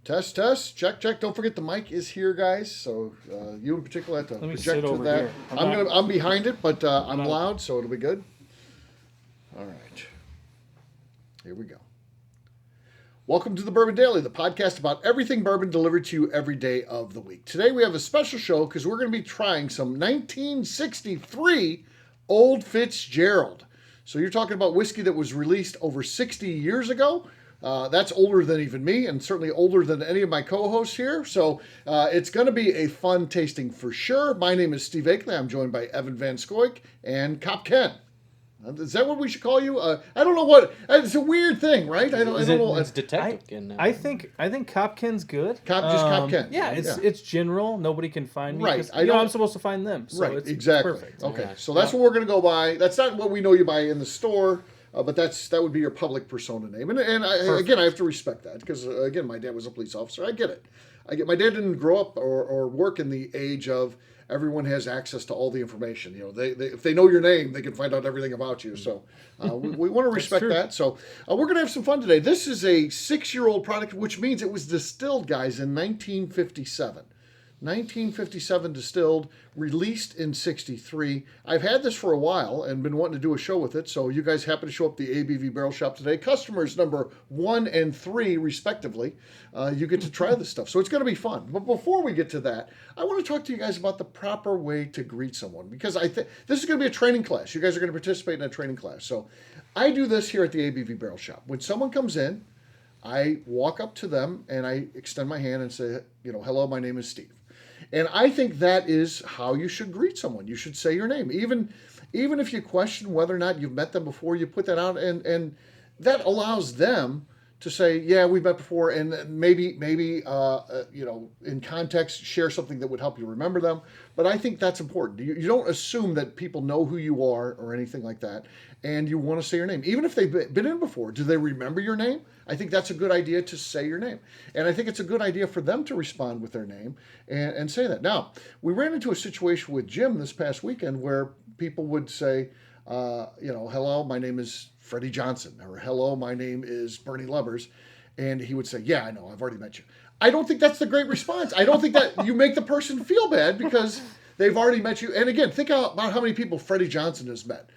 Test, test. Check, check. Don't forget the mic is here, guys. So you in particular have to project to that. Here. I'm behind it, but I'm loud, so it'll be good. All right. Here we go. Welcome to the Bourbon Daily, the podcast about everything bourbon delivered to you every day of the week. Today we have a special show because we're going to be trying some 1963 Old Fitzgerald. So you're talking about whiskey that was released over 60 years ago. That's older than even me and certainly older than any of my co-hosts here. So it's going to be a fun tasting for sure. My name is Steve Akeley. I'm joined by Evan Van Scoik and Cop Ken. Is that what we should call you? I don't know what. It's a weird thing, right? I don't know. It's Detective Ken now. I think Cop Ken's good. Cop Ken. Yeah, it's general. Nobody can find me. Right. I'm supposed to find them. So it's exactly. Perfect. Okay. So that's what we're going to go by. That's not what we know you by in the store. But that would be your public persona name, and again, I have to respect that because again, my dad was a police officer. I get it. My dad didn't grow up or work in the age of everyone has access to all the information. You know, they if they know your name, they can find out everything about you. So we want to respect that. So we're going to have some fun today. This is a 6-year-old product, which means it was distilled, guys, in 1957. 1957 distilled, released in 63. I've had this for a while and been wanting to do a show with it, so you guys happen to show up at the ABV Barrel Shop today. Customers number 1 and 3, respectively, you get to try this stuff. So it's going to be fun. But before we get to that, I want to talk to you guys about the proper way to greet someone, because I think this is going to be a training class. You guys are going to participate in a training class. So I do this here at the ABV Barrel Shop. When someone comes in, I walk up to them and I extend my hand and say, hello, my name is Steve. And I think that is how you should greet someone. You should say your name. Even if you question whether or not you've met them before, you put that out, and that allows them to say, yeah, we've met before, and maybe in context, share something that would help you remember them. But I think that's important. You don't assume that people know who you are or anything like that, and you want to say your name. Even if they've been in before, do they remember your name? I think that's a good idea to say your name. And I think it's a good idea for them to respond with their name and say that. Now, we ran into a situation with Jim this past weekend where people would say, hello, my name is Freddie Johnson, or hello, my name is Bernie Lubbers. And he would say, yeah, I know, I've already met you. I don't think that's the great response. I don't think that you make the person feel bad because they've already met you. And again, think about how many people Freddie Johnson has met.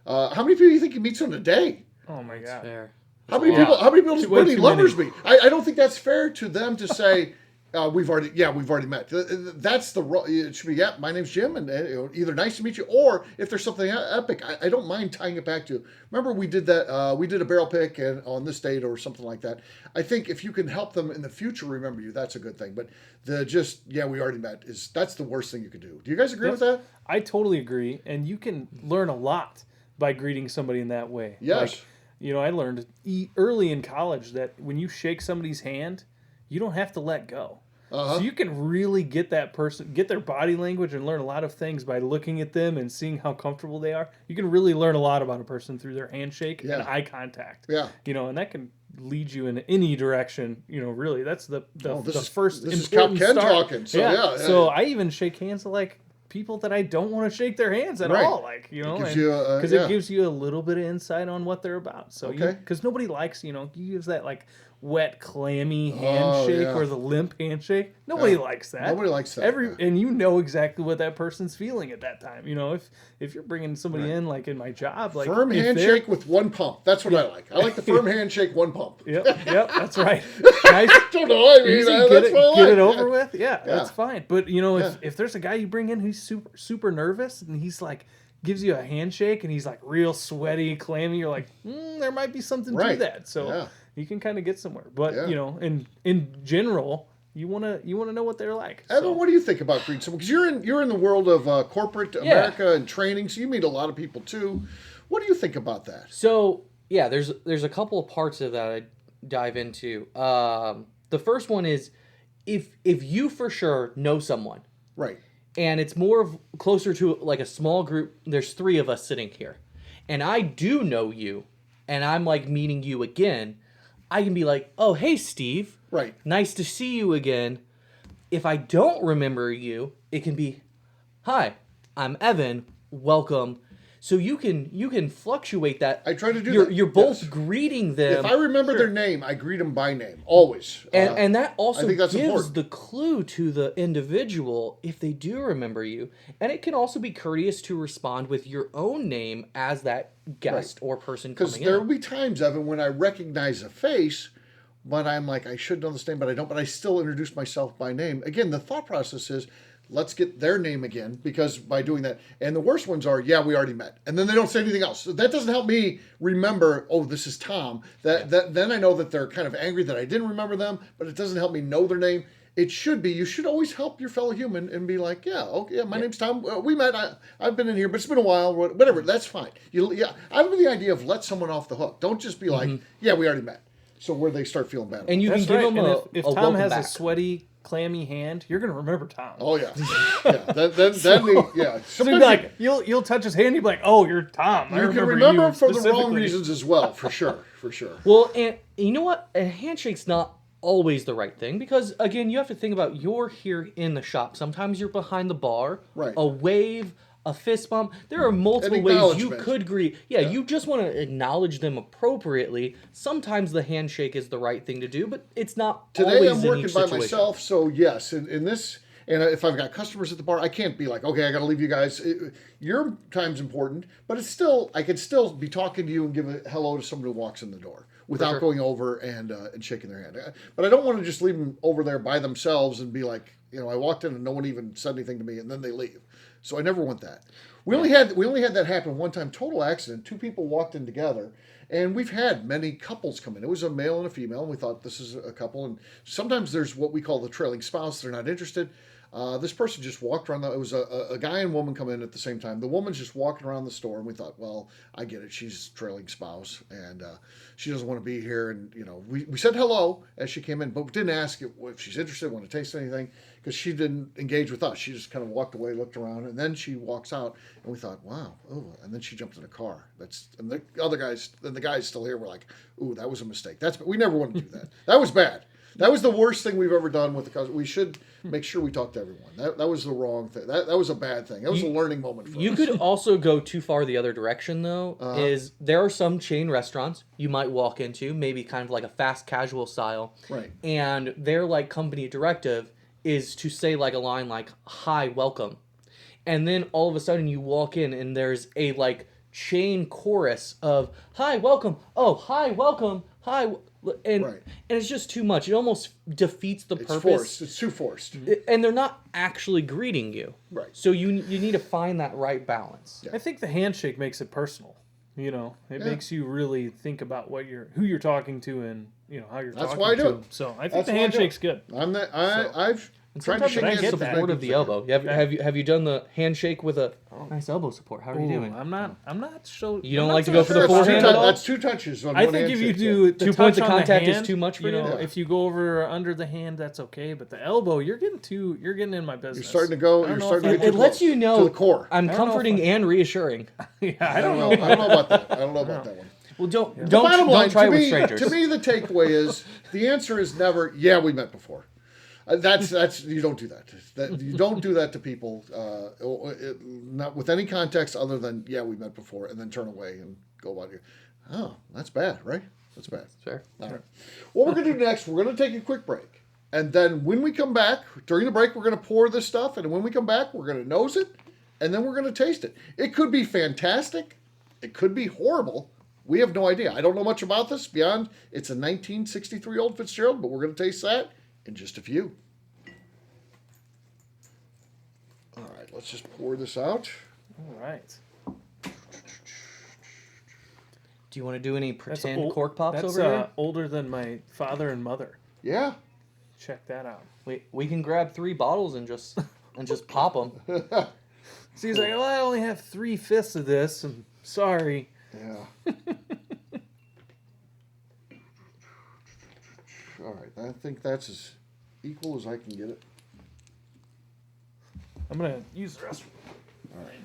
How many people do you think he meets in a day? Oh my God. Fair. How many people does Bernie Lubbers meet? I don't think that's fair to them to say, we've already met. That's it should be, my name's Jim, and either nice to meet you, or if there's something epic, I don't mind tying it back to, remember we did that, we did a barrel pick and on this date or something like that. I think if you can help them in the future remember you, that's a good thing. But we already met, that's the worst thing you could do. Do you guys agree with that? I totally agree, and you can learn a lot by greeting somebody in that way. Yes. I learned early in college that when you shake somebody's hand, you don't have to let go. So you can really get that person, get their body language, and learn a lot of things by looking at them and seeing how comfortable they are. You can really learn a lot about a person through their handshake and eye contact. Yeah. And that can lead you in any direction. Really, that's the first. This is Cop Ken talking. So yeah. So I even shake hands with people that I don't want to shake their hands at all, because it gives you a little bit of insight on what they're about. So, because nobody likes, you use that wet, clammy handshake or the limp handshake. Nobody likes that. Nobody likes that. And you know exactly what that person's feeling at that time. If you're bringing somebody in, in my job, firm handshake with one pump. That's what I like. I like the firm handshake, one pump. Yep, that's right. Nice. I don't know. Get it over with. Yeah, that's fine. But if there's a guy you bring in who's super super nervous and he's gives you a handshake and he's real sweaty, clammy, you're there might be something to that. So you can kind of get somewhere. But in general, you wanna know what they're like. Evan, what do you think about greeting someone? Because you're in the world of corporate America and training, so you meet a lot of people too. What do you think about that? So there's a couple of parts of that I dive into. The first one is if you for sure know someone, right, and it's closer to a small group. There's 3 of us sitting here, and I do know you, and I'm meeting you again. I can be oh, hey, Steve. Right. Nice to see you again. If I don't remember you, it can be, hi, I'm Evan. Welcome. So you can fluctuate that. I try to do you're, that. You're both Yes. greeting them. If I remember their name, I greet them by name always. And that also I think that's gives important. the clue to the individual if they do remember you. And it can also be courteous to respond with your own name as that guest or person coming in. Because there will be times, Evan, when I recognize a face, but I'm like, I should know this name, but I don't. But I still introduce myself by name. Again, the thought process is, let's get their name again, because by doing that, and the worst ones are, yeah, we already met, and then they don't say anything else. So that doesn't help me remember, oh, this is Tom. Then I know that they're kind of angry that I didn't remember them, but it doesn't help me know their name. It should be, you should always help your fellow human and be like, yeah, okay, my name's Tom. We met. I've been in here, but it's been a while. Whatever, that's fine. I have the idea of let someone off the hook. Don't just be like, yeah, we already met. So where they start feeling bad. And you That's can give right. them And if Tom welcome has back. a sweaty, clammy hand, you're gonna remember Tom. Oh yeah, yeah. Then yeah. So you'd be like, you'll touch his hand, you'd be like, oh, you're Tom. I You can remember you him for the wrong specifically. reasons as well, for sure, for sure. Well, and you know what? A handshake's not always the right thing because, again, you have to think about you're here in the shop. Sometimes you're behind the bar. Right. A wave, a fist bump. There are multiple An ways you acknowledgement. could greet. Yeah, you just want to acknowledge them appropriately. Sometimes the handshake is the right thing to do, but it's not Today always I'm in working each by situation. myself, so yes, in this, and if I've got customers at the bar, I can't be like, okay, I got to leave you guys. Your time's important, but it's still, I could still be talking to you and give a hello to someone who walks in the door without sure. going over and shaking their hand. But I don't want to just leave them over there by themselves and be like, I walked in and no one even said anything to me, and then they leave. So I never want that. We only had that happen one time, total accident. Two people walked in together, and we've had many couples come in. It was a male and a female, and we thought this is a couple. And sometimes there's what we call the trailing spouse. They're not interested. This person just walked around. It was a guy and woman come in at the same time. The woman's just walking around the store, and we thought, well, I get it. She's trailing spouse, and she doesn't want to be here. And we said hello as she came in, but we didn't ask if she's interested, want to taste anything, because she didn't engage with us. She just kind of walked away, looked around, and then she walks out, and we thought, wow, oh, and then she jumped in a car. And the other guys, and the guys still here, were like, ooh, that was a mistake. We never want to do that. That was bad. That was the worst thing we've ever done with the customer. We should make sure we talk to everyone. That was the wrong thing. That was a bad thing. That was a learning moment for us. You could also go too far the other direction, though, is there are some chain restaurants you might walk into, maybe kind of like a fast casual style. Right. And their, like, company directive is to say, like, a line like, hi, welcome. And then all of a sudden you walk in and there's a, like, chain chorus of, hi, welcome. Oh, hi, welcome. Hi, and Right. and it's just too much. It almost defeats the It's purpose. forced. It's too forced. And they're not actually greeting you. Right. So you need to find that right balance. Yeah. I think the handshake makes it personal. It makes you really think about who you're talking to and how you're That's talking why I do to it. them. So I think That's the why I do handshake's it. good. I've And tried to sometimes shake it I has get hands that. support of the elbow. Have you done the handshake with a nice elbow support? How are you Ooh, doing? I'm not so. You don't I'm not like to so go for the sure. forehand at all? That's two touches on I one think if you handshake, do the 2 points of touch on the contact is hand, too much for you? Yeah. If you go over or under the hand, that's okay. But the elbow, you're getting in my business. You're starting to go. I don't You're know starting if to It get too lets close you know to the core. I'm don't know if comforting and reassuring. Yeah, I don't know. I don't know about that. I don't know about that one. Well, don't Bottom line, try to it with me, strangers. to me, the takeaway is the answer is never. Yeah, we met before. That's you don't do that. You don't do that to people. Not with any context other than we met before, and then turn away and go about your. Oh, that's bad, right? That's bad. Fair. All right. What we're gonna do next? We're gonna take a quick break, and then when we come back during the break, we're gonna pour this stuff, and when we come back, we're gonna nose it, and then we're gonna taste it. It could be fantastic. It could be horrible. We have no idea. I don't know much about this beyond it's a 1963 old Fitzgerald, but we're going to taste that in just a few. All right, let's just pour this out. All right. Do you want to do any pretend old- cork pops that's, over here? older than my father and mother. Yeah. Check that out. We can grab 3 bottles and just pop them. So he's like, well, I only have 3/5 of this. I'm sorry. Yeah. All right, I think that's as equal as I can get it. I'm going to use the restroom. All right.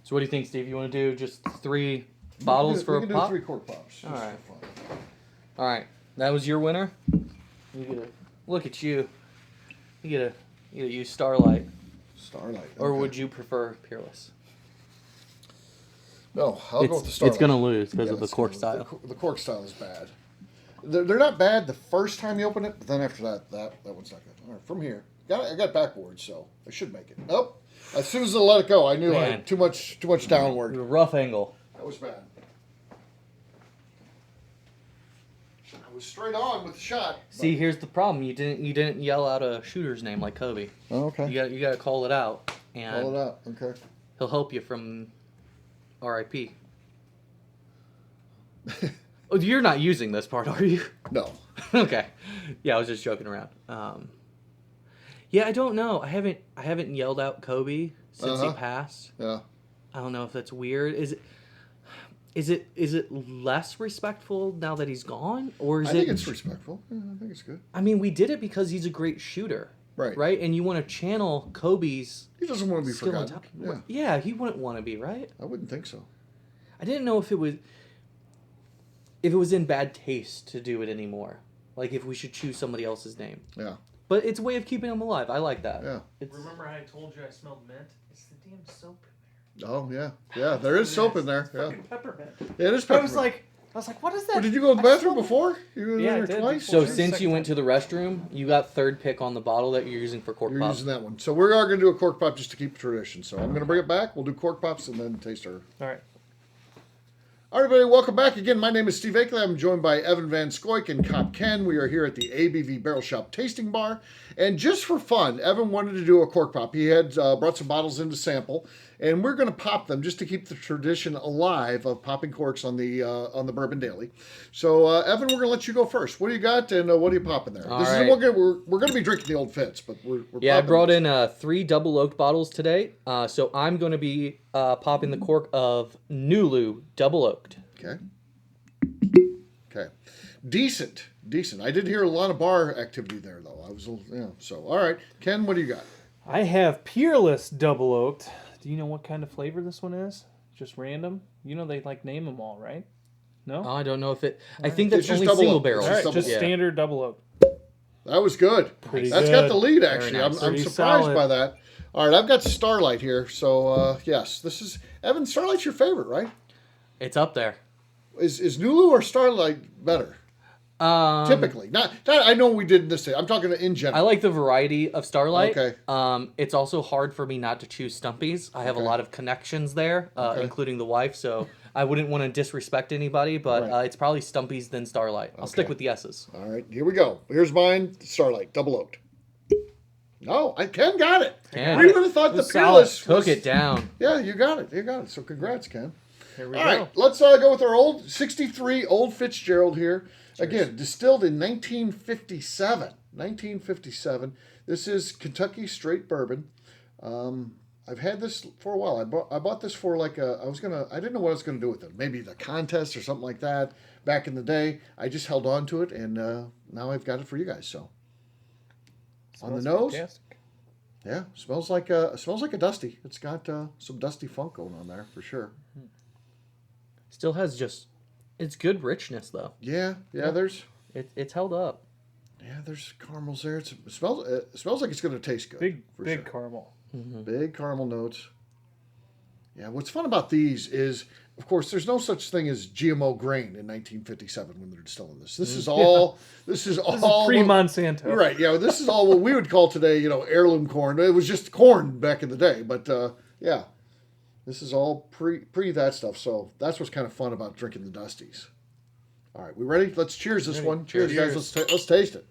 So what do you think, Steve? You want to do just 3 bottles for we a can pop? do 3 cork pops. All just right. for fun. All right, that was your winner. You get to look at you. You get to use Starlight. Starlight. Or would you prefer Peerless? No, I'll go with the Starlight. It's going to lose because of the cork the, style. The cork style is bad. They're not bad the first time you open it, but then after that one's not good. All right, from here. I got backboard, so I should make it. Nope. As soon as I let it go, I knew I had too much downward. Rough angle. That was bad. I was straight on with the shot. See, here's the problem. You didn't yell out a shooter's name like Kobe. Oh, okay. You got to call it out, and Call it out. Okay. he'll help you from R.I.P. Oh, you're not using this part, are you? No. Okay. Yeah, I was just joking around. Yeah, I don't know. I haven't yelled out Kobe since he passed. Yeah. I don't know if that's weird. Is it less respectful now that he's gone, or is I it? think it's respectful. Yeah, I think it's good. I mean, we did it because he's a great shooter, Right. right? And you want to channel Kobe's. He doesn't want to be skill on forgotten. top. Yeah. Yeah, he wouldn't want to be, right? I wouldn't think so. I didn't know if it was in bad taste to do it anymore. Like if we should choose somebody else's name. Yeah. But it's a way of keeping him alive. I like that. Yeah. Remember how I told you I smelled mint? It's the damn soap in there. Oh yeah. Yeah. There is soap in there. It's Yeah. fucking peppermint. Yeah, it is I peppermint. was like, what is that? Well, did you go to the I bathroom smelled it. before? You were Yeah, I there did twice? So Sure. since you Second went to the restroom, you got third pick on the bottle that you're using for cork You're pop. using that one. So we are going to do a cork pop just to keep the tradition. So I'm going to bring it back. We'll do cork pops and then taste our. All right. All right, everybody, welcome back. Again, my name is Steve Akeley. I'm joined by Evan Van Scoik and Cop Ken. We are here at the ABV Barrel Shop Tasting Bar. And just for fun, Evan wanted to do a cork pop. He had brought some bottles in to sample, and we're going to pop them just to keep the tradition alive of popping corks on the Bourbon Daily. So, Evan, we're going to let you go first. What do you got, and what are you popping there? All This right. is we're going to be drinking the Old Fitz, but we're Yeah, I popping brought this. in 3 double oaked bottles today. So I'm going to be popping the cork of Nulu double oaked. Okay. Okay. Decent. I did hear a lot of bar activity there, though. I was, so, all right. Ken, what do you got? I have Peerless Double Oaked. Do you know what kind of flavor this one is? Just random? You know they name them all, right? No? I don't know if it. I think that's It's just only double single oaked. barrel. all right, double just oaked. standard Double Oaked. That was good. Pretty That's good. got the lead, actually. Very nice. I'm Pretty surprised solid. by that. All right, I've got Starlight here. So, yes, this is... Evan, Starlight's your favorite, right? It's up there. Is Nulu or Starlight better? Typically. Not I know we did this day. I'm talking in I general. like the variety of Starlight. Okay. It's also hard for me not to choose Stumpies. I have a Okay. lot of connections there, Okay. including the wife, so I wouldn't want to disrespect anybody, but Right. it's probably Stumpies then Starlight. I'll stick Okay. with the S's. All right, here we go. Here's mine, Starlight, double oaked. No, Ken got it. Ken. We would have thought It the was solid. Peerless Took was- it down. Yeah, you got it. So congrats, Ken. Here we All go. right, let's go with our old 63 Old Fitzgerald here. Again, distilled in 1957. 1957. This is Kentucky straight bourbon. I've had this for a while. I bought this for I didn't know what I was gonna do with it. Maybe the contest or something like that. Back in the day, I just held on to it, and now I've got it for you guys. So on the Smells nose, fantastic. yeah, smells like a dusty. It's got some dusty funk going on there for sure. Still has it's good richness though. Yeah. There's It's held up. there's caramels there. It smells like it's gonna taste good. Big for big sure. caramel. Big caramel notes. Yeah, what's fun about these is, of course, there's no such thing as GMO grain in 1957 when they're distilling this. This is all. This is all Pre Monsanto. Right. Yeah. This is all what we would call today, heirloom corn. It was just corn back in the day, but yeah, this is all pre that stuff. So that's what's kind of fun about drinking the Dusties. All right, we ready? Let's cheers this one. Cheers, guys. Let's taste it.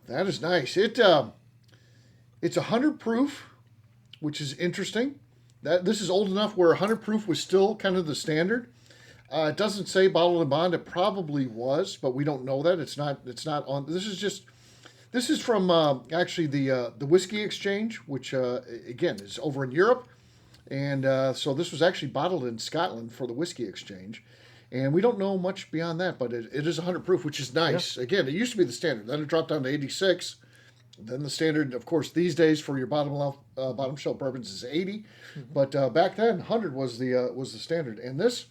That is nice. It's 100 proof, which is interesting. This is old enough where 100 proof was still kind of the standard. It doesn't say bottled and bond. It probably was, but we don't know that. It's not on. This is from actually the Whiskey Exchange, which again is over in Europe, and so this was actually bottled in Scotland for the Whiskey Exchange. And we don't know much beyond that, but it is 100 proof, which is nice. Yeah. Again, it used to be the standard. Then it dropped down to 86. Then the standard, of course, these days for your bottom shelf bourbons is 80. Mm-hmm. But back then, 100 was the standard. And this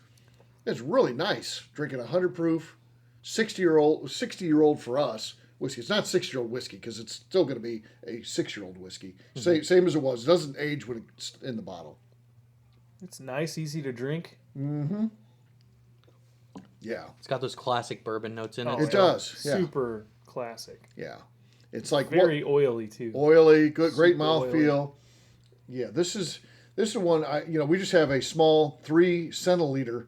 It's really nice drinking 100 proof, 60-year-old for us whiskey. It's not 6-year-old whiskey because it's still going to be a 6-year-old whiskey. Same as it was. It doesn't age when it's in the bottle. It's nice, easy to drink. Mm-hmm. Yeah. It's got those classic bourbon notes in it. It does. Yeah. Super classic. Yeah. It's like very oily too. Oily, good, great Super mouthfeel. Yeah, this is one. We just have a small 3 centiliter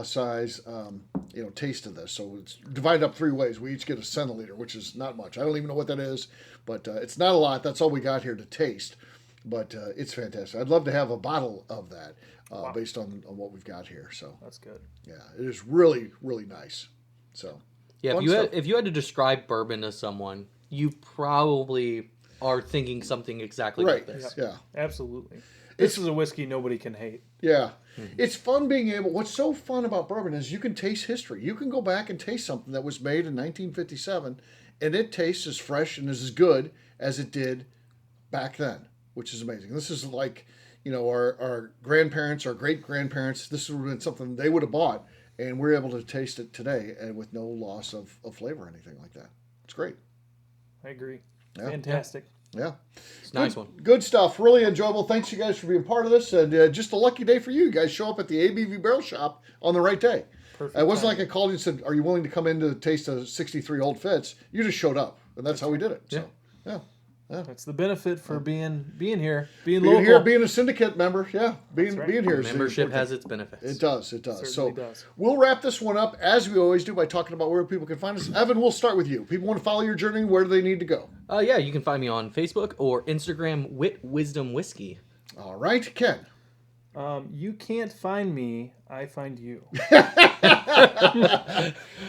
size, taste of this. So it's divided up 3 ways. We each get a centiliter, which is not much. I don't even know what that is, but it's not a lot. That's all we got here to taste. But it's fantastic. I'd love to have a bottle of that based on what we've got here. So that's good. Yeah, it is really, really nice. So yeah, if you had to describe bourbon to someone, you probably are thinking something exactly like this. Yeah, absolutely. This is a whiskey nobody can hate. Yeah. Mm-hmm. It's fun being able... What's so fun about bourbon is you can taste history. You can go back and taste something that was made in 1957, and it tastes as fresh and as good as it did back then, which is amazing. This is like, our grandparents, our great-grandparents, this would have been something they would have bought, and we're able to taste it today and with no loss of flavor or anything like that. It's great. I agree. Yeah. Fantastic. Yeah. It's a nice one. Good stuff. Really enjoyable. Thanks, you guys, for being part of this. And just a lucky day for you. You guys show up at the ABV Barrel Shop on the right day. Perfect. It wasn't like I called you and said, are you willing to come in to taste a 63 Old Fitz? You just showed up. And that's how we did it. Yeah. So, yeah. That's the benefit for being here, being local. Here, being a syndicate member. Yeah. Being here. Membership has its benefits. It does. It does. So does. We'll wrap this one up, as we always do, by talking about where people can find us. Evan, we'll start with you. People want to follow your journey. Where do they need to go? Yeah, you can find me on Facebook or Instagram, Wit Wisdom Whiskey. All right, Ken. You can't find me. I find you.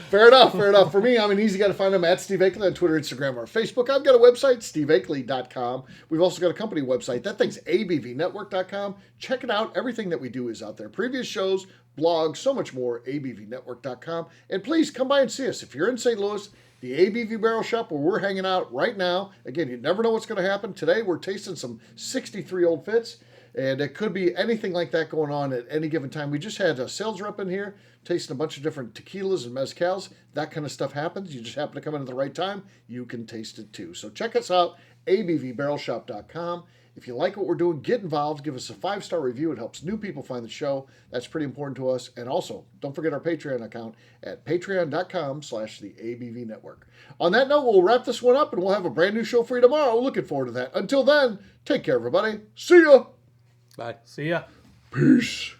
Fair enough. For me, I'm an easy guy to find. I'm at Steve Akeley on Twitter, Instagram, or Facebook. I've got a website, steveakeley.com. We've also got a company website. That thing's abvnetwork.com. Check it out. Everything that we do is out there. Previous shows, blogs, so much more, abvnetwork.com. And please come by and see us. If you're in St. Louis, the ABV Barrel Shop, where we're hanging out right now. Again, you never know what's going to happen. Today, we're tasting some 63 Old Fitz. And it could be anything like that going on at any given time. We just had a sales rep in here tasting a bunch of different tequilas and mezcals. That kind of stuff happens. You just happen to come in at the right time. You can taste it too. So check us out, abvbarrelshop.com. If you like what we're doing, get involved. Give us a 5-star review. It helps new people find the show. That's pretty important to us. And also, don't forget our Patreon account at patreon.com/the Network. On that note, we'll wrap this one up, and we'll have a brand new show for you tomorrow. Looking forward to that. Until then, take care, everybody. See ya. Bye. See ya. Peace.